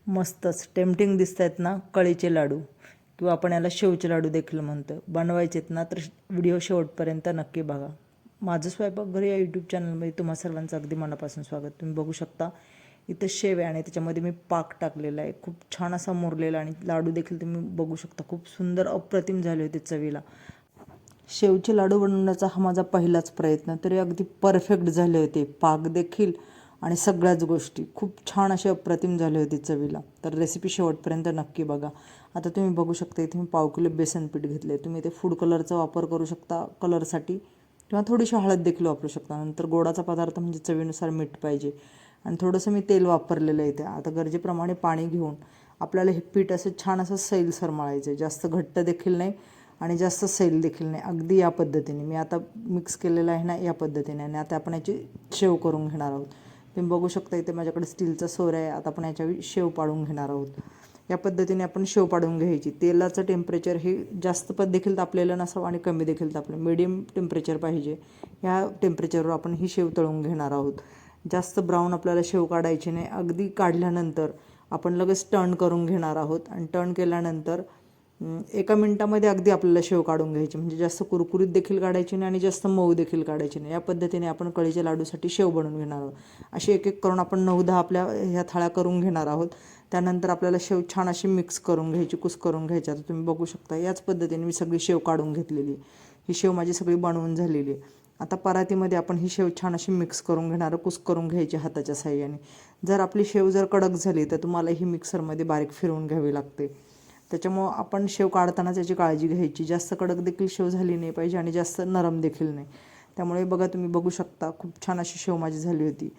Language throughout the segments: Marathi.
मस्तच टेम्पटिंग दिसत आहेत ना कळीचे लाडू, किंवा आपण याला शेवचे लाडू देखील म्हणतो. बनवायचे आहेत ना तर व्हिडिओ शेवटपर्यंत नक्की बघा. माझं स्वयंपाकघर या यूट्यूब चॅनलमध्ये तुम्हा सर्वांचं अगदी मनापासून स्वागत. तुम्ही बघू शकता इथं शेव आहे आणि त्याच्यामध्ये मी पाक टाकलेला आहे. खूप छान असा मुरलेला, आणि लाडू देखील तुम्ही बघू शकता खूप सुंदर अप्रतिम झाले होते चवीला. शेवचे लाडू बनवण्याचा हा माझा पहिलाच प्रयत्न, तरी अगदी परफेक्ट झाले होते. पाक देखील आणि सगळ्याच गोष्टी खूप छान असे अप्रतिम झाले होते चवीला. तर रेसिपी शेवटपर्यंत नक्की बघा. आता तुम्ही बघू शकता इथे मी 1/2 किलो बेसन पीठ घेतले. तुम्ही इथे फूड कलरचा वापर करू शकता कलरसाठी, किंवा थोडीशी हळद देखील वापरू शकता. नंतर गोडाचा पदार्थ म्हणजे चवीनुसार मीठ पाहिजे, आणि थोडंसं मी तेल वापरलेलं आहे. आता गरजेप्रमाणे पाणी घेऊन आपल्याला हे पीठ असं छान असं सैलसर मळायचं आहे. जास्त घट्ट देखील नाही आणि जास्त सैल देखील नाही, अगदी या पद्धतीने मी आता मिक्स केलेलं आहे ना, या पद्धतीने. आणि आता आपण याची शेव करून घेणार आहोत. तुम्ही बघू शकता इथे माझ्याकडे स्टीलचा सोरा आहे. आता आपण याच्यावर शेव पाडून घेणार आहोत. या पद्धतीने आपण शेव पाडून घ्यायची. तेलाचं टेम्परेचर हे जास्त देखील तापलेलं नसावं आणि कमी देखील तापलं, मिडियम टेम्परेचर पाहिजे. ह्या टेम्परेचरवर आपण ही शेव तळून घेणार आहोत. जास्त ब्राऊन आपल्याला शेव काढायची नाही. अगदी काढल्यानंतर आपण लगेच टर्न करून घेणार आहोत, आणि टर्न केल्यानंतर 1 मिनिटामध्ये अगदी आपल्याला शेव काढून घ्यायची. म्हणजे जास्त कुरकुरीत देखील काढायची नाही आणि जास्त मऊ देखील काढायची नाही. या पद्धतीने आपण कळीच्या लाडूसाठी शेव बनवून घेणार आहोत. असे एक एक करून आपण 9-10 आपल्या ह्या थाळ्या करून घेणार आहोत. त्यानंतर आपल्याला शेव छान अशी मिक्स करून घ्यायची, कुस करून घ्यायची. आता तुम्ही बघू शकता याच पद्धतीने मी सगळी शेव काढून घेतलेली. ही शेव माझी सगळी बनवून झालेली आहे. आता परातीमध्ये आपण ही शेव छान अशी मिक्स करून घेणार, कुस करून घ्यायची हाताच्या साहाय्याने. जर आपली शेव जर कडक झाली तर तुम्हाला ही मिक्सरमध्ये बारीक फिरवून घ्यावी लागते. त्याच्यामुळं आपण शेव काढतानाच याची काळजी घ्यायची. जास्त कडक देखील शेव झाली नाही पाहिजे आणि जास्त नरम देखील नाही. त्यामुळे बघा, तुम्ही बघू शकता खूप छान अशी शेव माझी झाली होती.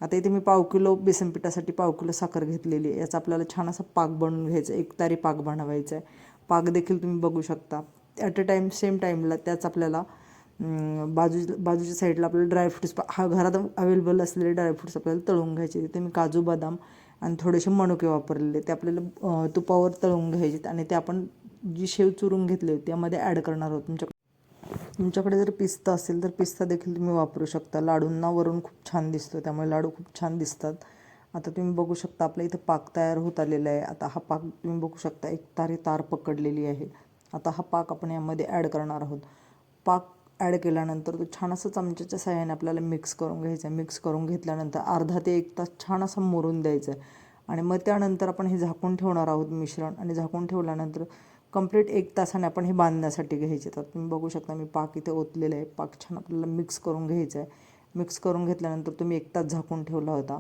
आता इथे मी 1/2 किलो बेसन पिठासाठी 1/2 किलो साखर घेतलेली आहे. याचा आपल्याला छान असा पाक बनवून घ्यायचा, एकतारी पाक बनवायचा आहे. पाक देखील तुम्ही बघू शकता. ॲट अ टाईम सेम टाईमला त्याच आपल्याला बाजूच्या साईडला आपल्याला ड्रायफ्रूट्स, हा घरात अवेलेबल असलेले ड्रायफ्रूट्स आपल्याला तळून घ्यायचे. तिथे मी काजू, बदाम आणि थोडेसे मनुके वापरलेले. ते आपल्याला तुपावर तळून घ्यायचे, आणि ते आपण जी शेव चुरून घेतली होती त्यामध्ये ॲड करणार आहोत. तुमच्याकडे जर पिस्ता असेल तर पिस्ता देखील तुम्ही वापरू शकता. लाडूंना वरून खूप छान दिसतो, त्यामुळे लाडू खूप छान दिसतात. आता तुम्ही बघू शकता आपल्या इथं पाक तयार होत आलेला आहे. आता हा पाक तुम्ही बघू शकता, एक तार पकडलेली आहे. आता हा पाक आपण यामध्ये ॲड करणार आहोत. पाक ॲड केल्यानंतर तो छान असं चमच्याच्या साहाय्याने आपल्याला मिक्स करून घ्यायचं आहे. मिक्स करून घेतल्यानंतर अर्धा ते 1 तास छान असं मुरून द्यायचं आहे. आणि मग त्यानंतर आपण हे झाकून ठेवणार आहोत मिश्रण, आणि झाकून ठेवल्यानंतर कंप्लीट 1 तासाने आपण हे बांधण्यासाठी घ्यायचे. तर तुम्ही बघू शकता मी पाक इथे ओतलेलं आहे. पाक छान आपल्याला मिक्स करून घ्यायचं आहे. मिक्स करून घेतल्यानंतर तुम्ही 1 तास झाकून ठेवला होता.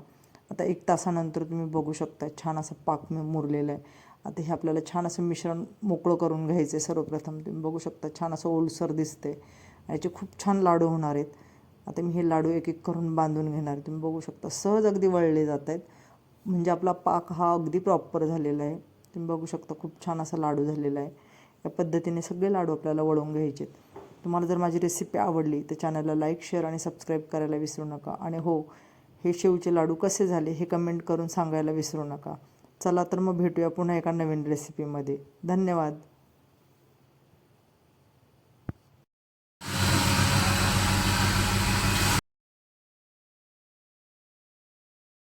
आता 1 तासानंतर तुम्ही बघू शकता छान असं पाक मुरलेलं आहे. आता हे आपल्याला छान असं मिश्रण मोकळं करून घ्यायचं आहे. सर्वप्रथम तुम्ही बघू शकता छान असं ओलसर दिसते. याचे खूप छान लाडू होणार आहेत. आता मी हे लाडू एक एक करून बांधून घेणार. तुम्ही बघू शकता सहज अगदी वळले जात आहेत. म्हणजे आपला पाक हा अगदी प्रॉपर झालेला आहे. तुम्ही बघू शकता खूप छान असा लाडू झालेला आहे. या पद्धतीने सगळे लाडू आपल्याला वळवून घ्यायचे आहेत. तुम्हाला जर माझी रेसिपी आवडली तर चॅनलला लाईक, शेअर आणि सबस्क्राईब करायला विसरू नका. आणि हो, हे शेवचे लाडू कसे झाले हे कमेंट करून सांगायला विसरू नका. चला तर मग भेटूया पुन्हा एका नवीन रेसिपीमध्ये. धन्यवाद.